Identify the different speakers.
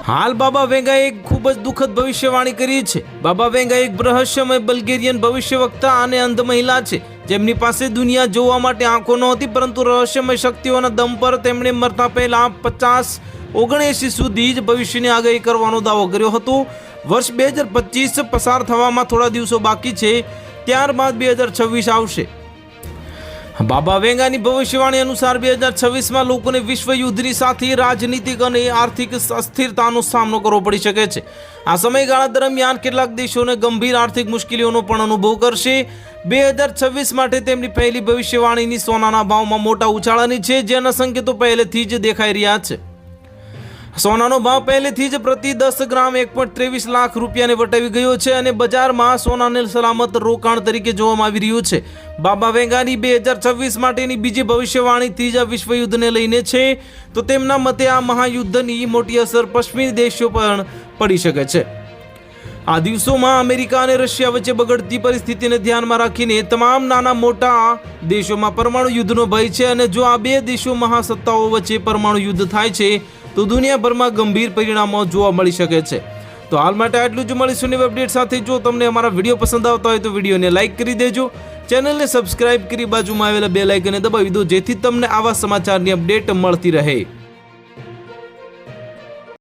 Speaker 1: હાલ બાબા વેંગાએ એક ખૂબ જ દુઃખદ ભવિષ્યવાણી કરી છે। બાબા વેંગા એક રહસ્યમય બલ્ગેરિયન ભવિષ્યવક્તા અને અંધ મહિલા છે, જેમની પાસે દુનિયા જોવા માટે આંખો નહોતી, પરંતુ રહસ્યમય શક્તિઓના દમ પર તેમણે મરતા પહેલા 50-79 સુધી જ ભવિષ્યની આગાહી કરવાનો દાવો કર્યો હતો। વર્ષ 2025 પસાર થવામાં થોડા દિવસો બાકી છે, ત્યારબાદ 2026 આવશે। બાબા વેંગાની ભવિષ્યવાણી અનુસાર 2026માં લોકોને વિશ્વ યુદ્ધની સાથે રાજનીતિક અને આર્થિક અસ્થિરતાનો સામનો કરવો પડી શકે છે। આ સમયગાળા દરમિયાન કેટલાક દેશોને ગંભીર આર્થિક મુશ્કેલીઓનો પણ અનુભવ કરશે। 2026 માટે તેમની પહેલી ભવિષ્યવાણીની સોનાના ભાવમાં મોટા ઉછાળાની છે, જેના સંકેતો પહેલેથી જ દેખાઈ રહ્યા છે। સોનાનો ભાવ પહેલેથી જ પ્રતિ 10 ગ્રામ 1.23 લાખ રૂપિયાને વટાવી ગયો છે અને બજારમાં સોનાને સલામત રોકાણ તરીકે જોવામાં આવી રહ્યું છે। બાબા વેંગાની 2026 માટેની બીજી ભવિષ્યવાણી ત્રીજા વિશ્વયુદ્ધને લઈને છે, તો તેમના મતે આ મહાયુદ્ધની મોટી અસર પશ્ચિમી દેશો પર પડી શકે છે। આ દિવસોમાં અમેરિકા અને રશિયા વચ્ચે બગડતી પરિસ્થિતિને ધ્યાનમાં રાખીને તમામ નાના મોટા દેશોમાં પરમાણુ યુદ્ધનો ભય છે, અને જો આ બે દેશો મહાસત્તાઓ વચ્ચે પરમાણુ યુદ્ધ થાય છે તો દુનિયાભરમાં ગંભીર પરિણામો જોવા મળી શકે છે। તો હાલ માટે આટલું જ, મળીશું નવી અપડેટ સાથે। જો તમને અમારા વિડીયો પસંદ આવતા હોય તો વિડીયોને લાઇક કરી દેજો, ચેનલને સબસ્ક્રાઇબ કરી બાજુમાં આવેલા બેલ આઇકનને દબાવી દો, જેથી તમને આવા સમાચારની અપડેટ મળતી રહે।